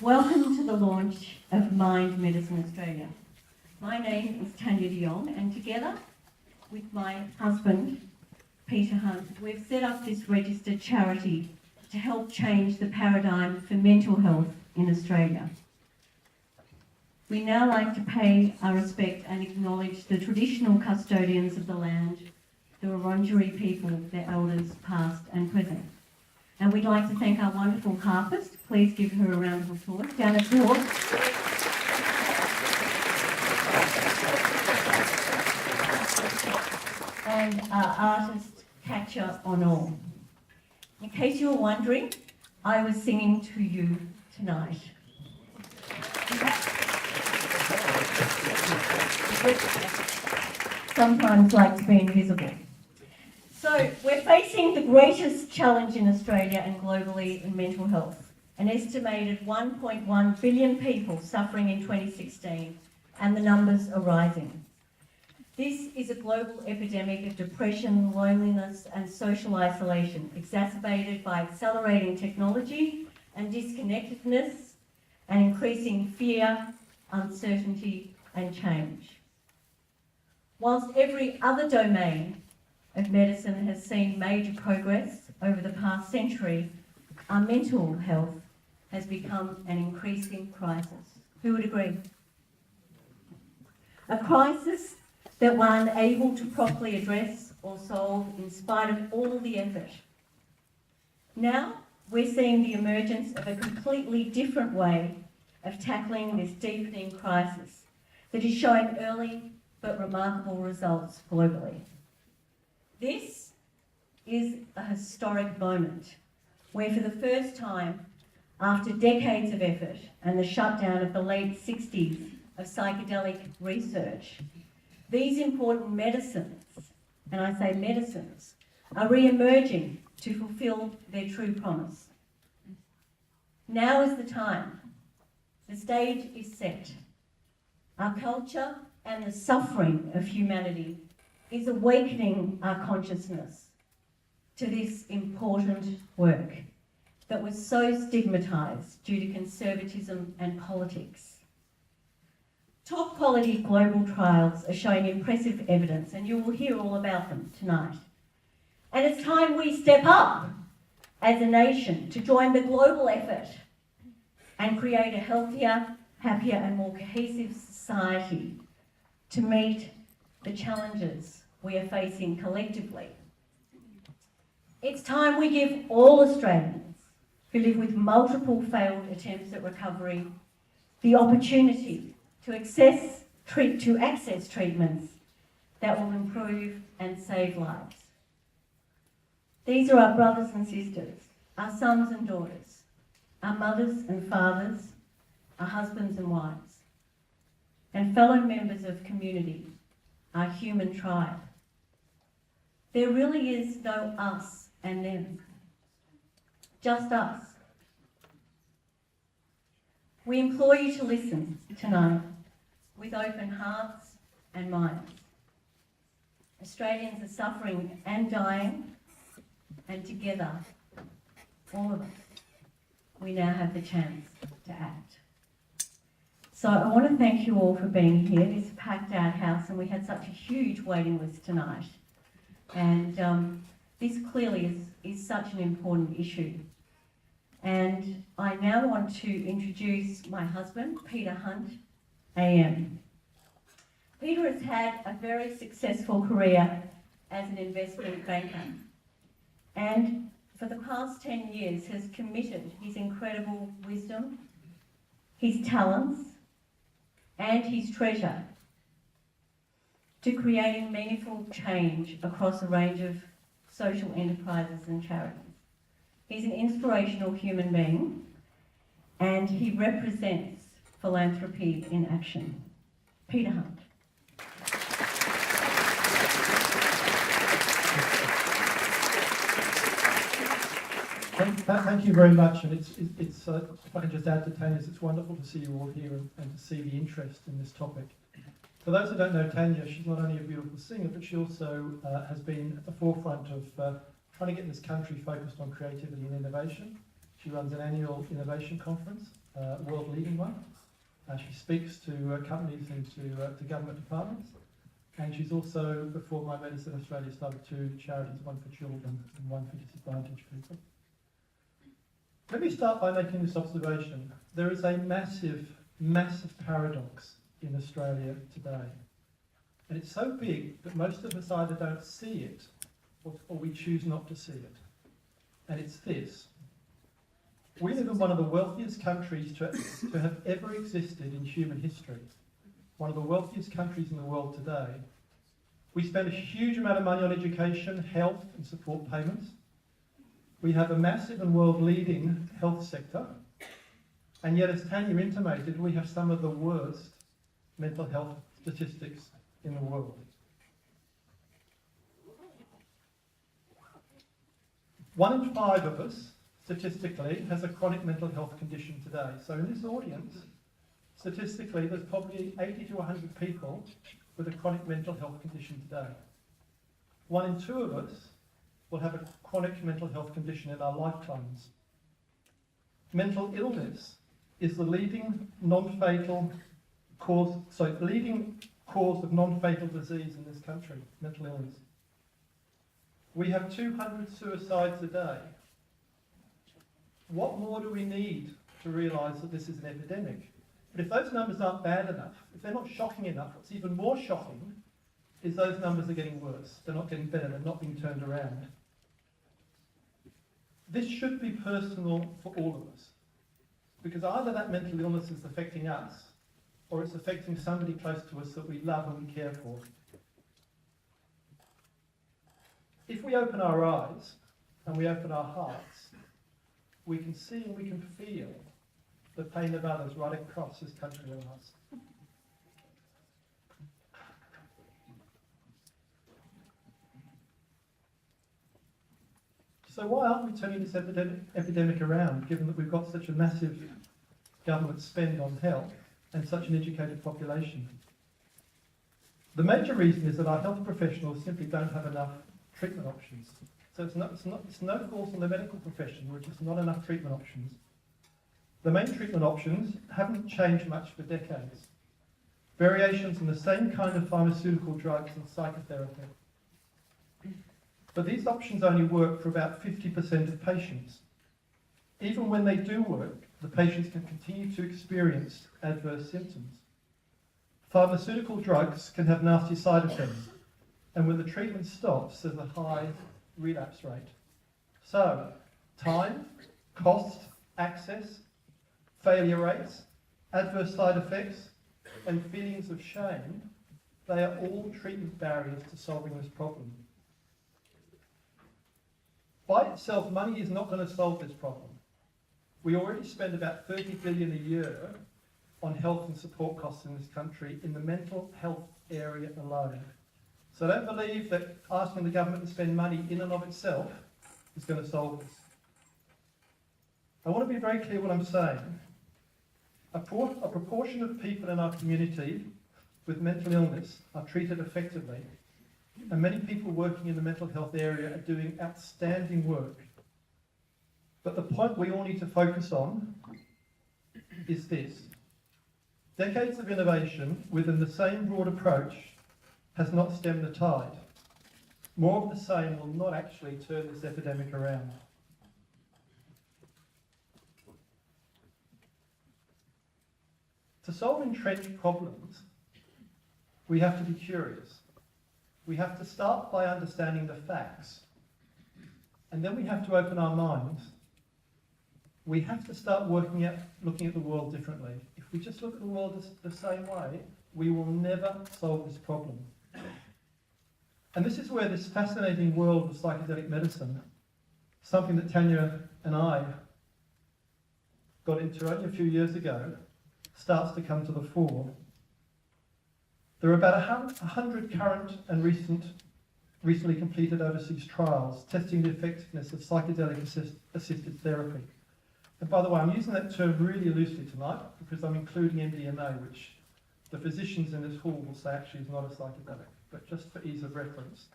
Welcome to the launch of Mind Medicine Australia. My name is Tania Jong, and together with my husband, Peter Hunt, we've set up this registered charity to help change the paradigm for mental health in Australia. We now like to pay our respect and acknowledge the traditional custodians of the land, the Wurundjeri people, their elders past and present. And we'd like to thank our wonderful harpist. Please give her a round of applause. Down at the and our artist, Catcher on All. In case you were wondering, I was singing to you tonight. Sometimes like to be invisible. So we're facing the greatest challenge in Australia and globally in mental health. An estimated 1.1 billion people suffering in 2016, and the numbers are rising. This is a global epidemic of depression, loneliness and social isolation, exacerbated by accelerating technology and disconnectedness and increasing fear, uncertainty and change. Whilst every other domain of medicine has seen major progress over the past century, our mental health has become an increasing crisis. Who would agree? A crisis that we're unable to properly address or solve in spite of all the effort. Now we're seeing the emergence of a completely different way of tackling this deepening crisis that is showing early but remarkable results globally. This is a historic moment where for the first time, after decades of effort and the shutdown of the late 60s of psychedelic research, these important medicines, and I say medicines, are re-emerging to fulfil their true promise. Now is the time. The stage is set. Our culture and the suffering of humanity is awakening our consciousness to this important work that was so stigmatised due to conservatism and politics. Top quality global trials are showing impressive evidence, and you will hear all about them tonight. And it's time we step up as a nation to join the global effort and create a healthier, happier and more cohesive society to meet the challenges we are facing collectively. It's time we give all Australians who live with multiple failed attempts at recovery the opportunity to access treatments that will improve and save lives. These are our brothers and sisters, our sons and daughters, our mothers and fathers, our husbands and wives, and fellow members of community, our human tribe. There really is no us and them, just us. We implore you to listen tonight with open hearts and minds. Australians are suffering and dying, and together, all of us, we now have the chance to act. So I want to thank you all for being here. This packed out house, and we had such a huge waiting list tonight. And this clearly is such an important issue. And I now want to introduce my husband, Peter Hunt, AM. Peter has had a very successful career as an investment banker, and for the past 10 years has committed his incredible wisdom, his talents, and his treasure to creating meaningful change across a range of social enterprises and charities. He's an inspirational human being, and he represents philanthropy in action. Peter Hunt. Thank you very much, and it's if I can just add to Tania's, it's wonderful to see you all here and to see the interest in this topic. For those who don't know Tania, she's not only a beautiful singer, but she also has been at the forefront of trying to get this country focused on creativity and innovation. She runs an annual innovation conference, world-leading one. She speaks to companies and to government departments. And she's also, before My Medicine Australia, started 2 charities, one for children and one for disadvantaged people. Let me start by making this observation. There is a massive, massive paradox in Australia today. And it's so big that most of us either don't see it or we choose not to see it. And it's this. We live in one of the wealthiest countries to have ever existed in human history. One of the wealthiest countries in the world today. We spend a huge amount of money on education, health and support payments. We have a massive and world-leading health sector. And yet, as Tania intimated, we have some of the worst mental health statistics in the world. 1 in 5 of us, statistically, has a chronic mental health condition today. So in this audience, statistically, there's probably 80 to 100 people with a chronic mental health condition today. 1 in 2 of us will have a chronic mental health condition in our lifetimes. Mental illness is the leading cause of non-fatal disease in this country, mental illness. We have 200 suicides a day. What more do we need to realise that this is an epidemic? But if those numbers aren't bad enough, if they're not shocking enough, what's even more shocking is those numbers are getting worse. They're not getting better, they're not being turned around. This should be personal for all of us, because either that mental illness is affecting us, or it's affecting somebody close to us that we love and we care for. If we open our eyes and we open our hearts, we can see and we can feel the pain of others right across this country of ours. So why aren't we turning this epidemic around, given that we've got such a massive government spend on health and such an educated population? The major reason is that our health professionals simply don't have enough treatment options. So it's no fault on the medical profession, which is not enough treatment options. The main treatment options haven't changed much for decades. Variations in the same kind of pharmaceutical drugs and psychotherapy. But these options only work for about 50% of patients. Even when they do work, the patients can continue to experience adverse symptoms. Pharmaceutical drugs can have nasty side effects, and when the treatment stops, there's a high relapse rate. So, time, cost, access, failure rates, adverse side effects, and feelings of shame, they are all treatment barriers to solving this problem. By itself, money is not going to solve this problem. We already spend about 30 billion a year on health and support costs in this country in the mental health area alone. So don't believe that asking the government to spend money in and of itself is going to solve this. I want to be very clear what I'm saying. A proportion of people in our community with mental illness are treated effectively, and many people working in the mental health area are doing outstanding work. But the point we all need to focus on is this. Decades of innovation within the same broad approach has not stemmed the tide. More of the same will not actually turn this epidemic around. To solve entrenched problems, we have to be curious. We have to start by understanding the facts, and then we have to open our minds. We have to start looking at the world differently. If we just look at the world the same way, we will never solve this problem. And this is where this fascinating world of psychedelic medicine, something that Tania and I got into only a few years ago, starts to come to the fore. There are about 100 current and recently completed overseas trials testing the effectiveness of psychedelic-assisted therapy. And by the way, I'm using that term really loosely tonight because I'm including MDMA, which the physicians in this hall will say actually is not a psychedelic. But just for ease of reference,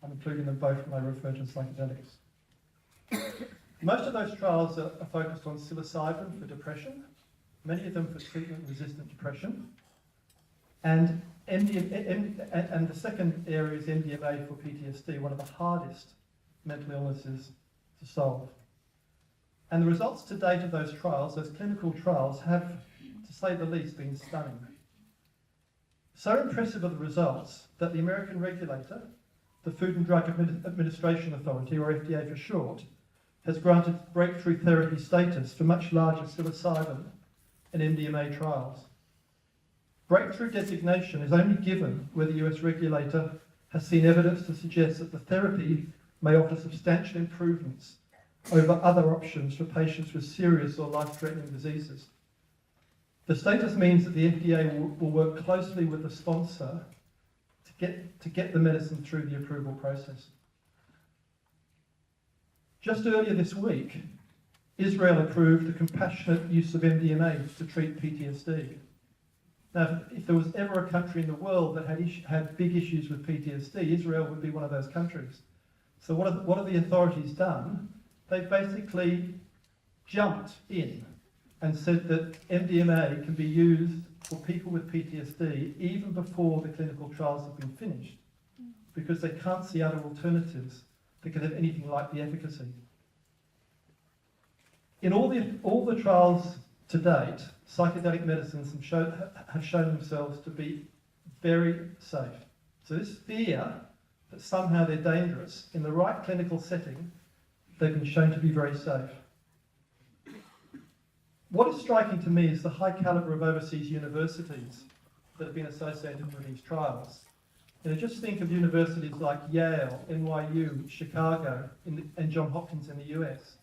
I'm including them both when I refer to psychedelics. Most of those trials are focused on psilocybin for depression many of them for treatment-resistant depression. And and the second area is MDMA for PTSD, one of the hardest mental illnesses to solve. And the results to date of those trials, those clinical trials, have, to say the least, been stunning. So impressive are the results that the American regulator, the Food and Drug Administration Authority, or FDA for short, has granted breakthrough therapy status for much larger psilocybin and MDMA trials. Breakthrough designation is only given where the US regulator has seen evidence to suggest that the therapy may offer substantial improvements over other options for patients with serious or life-threatening diseases. The status means that the FDA will work closely with the sponsor to get the medicine through the approval process. Just earlier this week, Israel approved the compassionate use of MDMA to treat PTSD. Now, if there was ever a country in the world that had big issues with PTSD, Israel would be one of those countries. So what have the authorities done? They've basically jumped in and said that MDMA can be used for people with PTSD even before the clinical trials have been finished, because they can't see other alternatives that could have anything like the efficacy. In all the trials to date, psychedelic medicines have shown themselves to be very safe. So this fear that somehow they're dangerous, in the right clinical setting, they've been shown to be very safe. What is striking to me is the high calibre of overseas universities that have been associated with these trials. You know, just think of universities like Yale, NYU, Chicago, and Johns Hopkins in the US.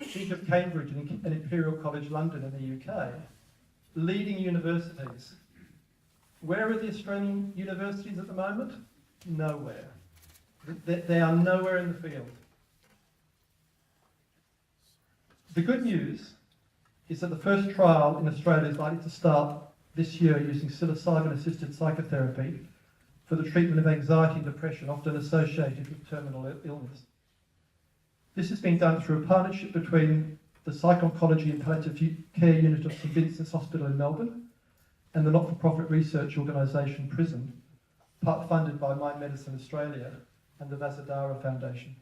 Think of Cambridge and Imperial College London in the UK. Leading universities. Where are the Australian universities at the moment? Nowhere. They are nowhere in the field. The good news is that the first trial in Australia is likely to start this year using psilocybin-assisted psychotherapy for the treatment of anxiety and depression, often associated with terminal illness. This has been done through a partnership between the Psych-Oncology and Palliative Care Unit of St Vincent's Hospital in Melbourne and the not-for-profit research organisation PRISM, part funded by Mind Medicine Australia and the Vasudhara Foundation.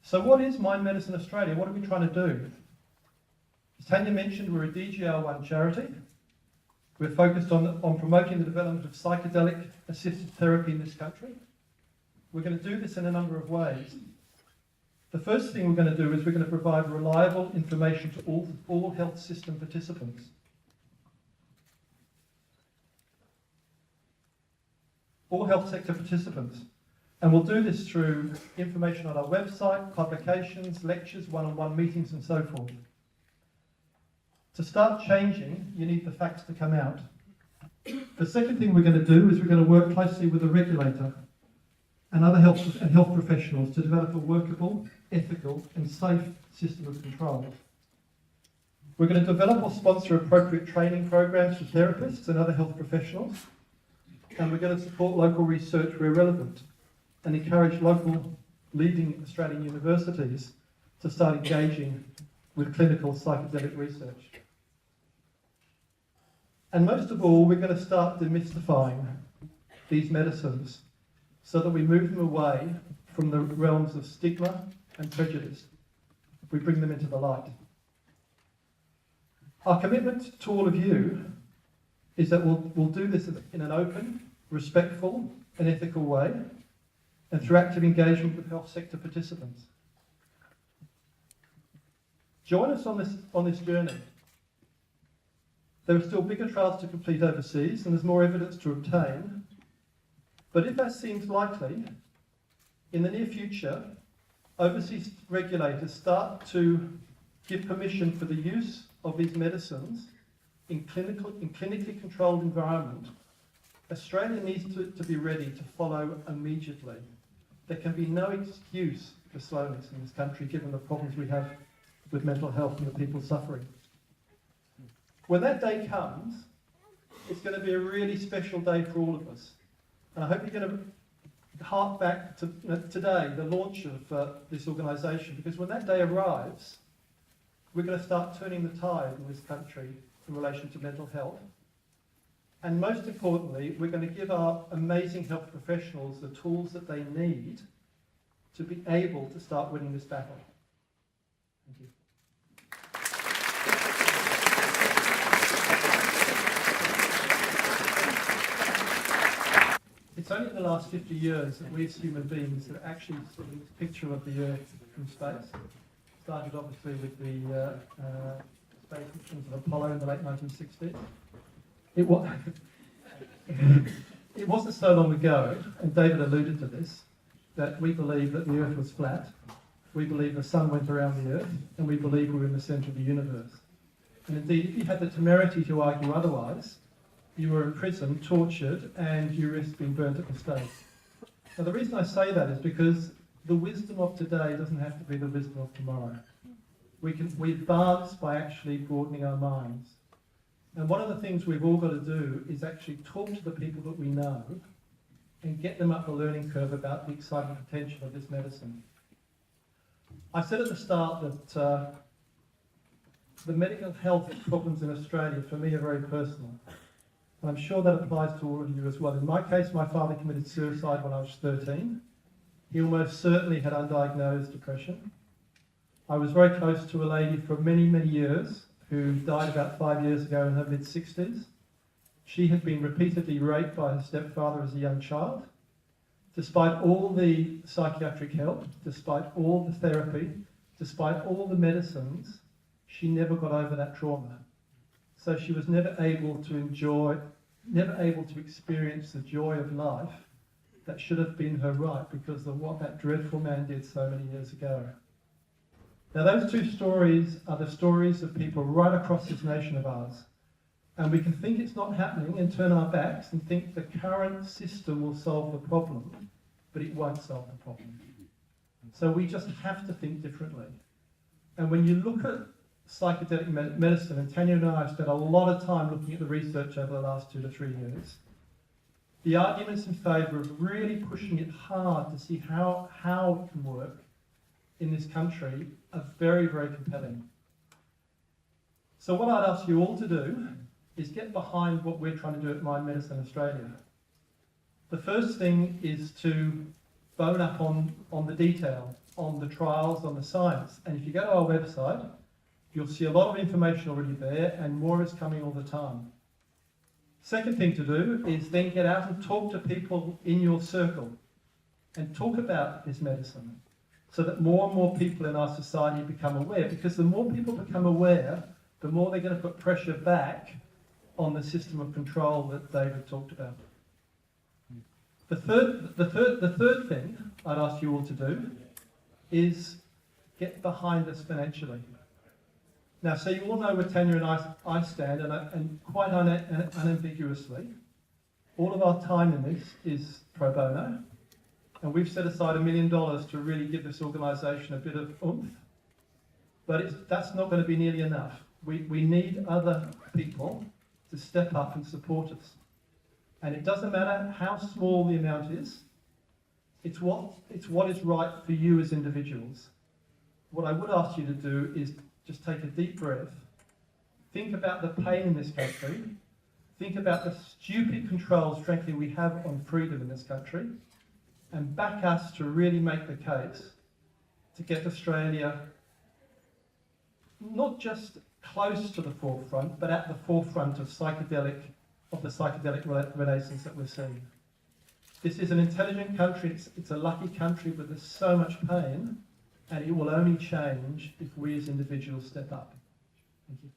So what is Mind Medicine Australia? What are we trying to do? As Tania mentioned, we're a DGR1 charity. We're focused on promoting the development of psychedelic assisted therapy in this country. We're going to do this in a number of ways. The first thing we're going to do is we're going to provide reliable information to all health system participants. All health sector participants. And we'll do this through information on our website, publications, lectures, one-on-one meetings, and so forth. To start changing, you need the facts to come out. The second thing we're going to do is we're going to work closely with the regulator and other health professionals to develop a workable, ethical, and safe system of control. We're going to develop or sponsor appropriate training programs for therapists and other health professionals, and we're going to support local research where relevant, and encourage local leading Australian universities to start engaging with clinical psychedelic research. And most of all, we're going to start demystifying these medicines so that we move them away from the realms of stigma and prejudice. We bring them into the light. Our commitment to all of you is that we'll do this in an open, respectful, and ethical way, and through active engagement with health sector participants. Join us on this journey. There are still bigger trials to complete overseas, and there's more evidence to obtain. But if that seems likely, in the near future, overseas regulators start to give permission for the use of these medicines in clinically controlled environment, Australia needs to be ready to follow immediately. There can be no excuse for slowness in this country, given the problems we have with mental health and the people suffering. When that day comes, it's going to be a really special day for all of us. And I hope you're going to hark back to today, the launch of this organisation, because when that day arrives, we're going to start turning the tide in this country in relation to mental health. And most importantly, we're going to give our amazing health professionals the tools that they need to be able to start winning this battle. Thank you. It's only in the last 50 years that we as human beings have actually seen this picture of the Earth from space. Started obviously with the space missions of Apollo in the late 1960s. It wasn't so long ago, and David alluded to this, that we believed that the Earth was flat, we believed the sun went around the Earth, and we believed we were in the centre of the universe. And indeed, if you had the temerity to argue otherwise, you were in prison, tortured, and you risked being burnt at the stake. Now the reason I say that is because the wisdom of today doesn't have to be the wisdom of tomorrow. We advance by actually broadening our minds. And one of the things we've all got to do is actually talk to the people that we know and get them up the learning curve about the exciting potential of this medicine. I said at the start that the medical health problems in Australia for me are very personal. And I'm sure that applies to all of you as well. In my case, my father committed suicide when I was 13. He almost certainly had undiagnosed depression. I was very close to a lady for many, many years who died about 5 years ago in her mid-60s. She had been repeatedly raped by her stepfather as a young child. Despite all the psychiatric help, despite all the therapy, despite all the medicines, she never got over that trauma. So she was never able to experience the joy of life that should have been her right because of what that dreadful man did so many years ago. Now those two stories are the stories of people right across this nation of ours. And we can think it's not happening and turn our backs and think the current system will solve the problem, but it won't solve the problem. So we just have to think differently. And when you look at psychedelic medicine, and Tania and I have spent a lot of time looking at the research over the last 2 to 3 years, the arguments in favour of really pushing it hard to see how it can work in this country are very, very compelling. So what I'd ask you all to do is get behind what we're trying to do at Mind Medicine Australia. The first thing is to bone up on the detail, on the trials, on the science. And if you go to our website, you'll see a lot of information already there and more is coming all the time. Second thing to do is then get out and talk to people in your circle and talk about this medicine so that more and more people in our society become aware, because the more people become aware, the more they're going to put pressure back on the system of control that David talked about. The third thing I'd ask you all to do is get behind us financially. Now, so you all know where Tania and I stand, and quite unambiguously, all of our time in this is pro bono, and we've set aside $1 million to really give this organisation a bit of oomph, but that's not going to be nearly enough. We need other people to step up and support us. And it doesn't matter how small the amount is, it's what is right for you as individuals. What I would ask you to do is just take a deep breath, think about the pain in this country, think about the stupid controls, frankly, we have on freedom in this country, and back us to really make the case to get Australia not just close to the forefront, but at the forefront of the psychedelic renaissance that we're seeing. This is an intelligent country, it's a lucky country, but there's so much pain, and it will only change if we as individuals step up. Thank you.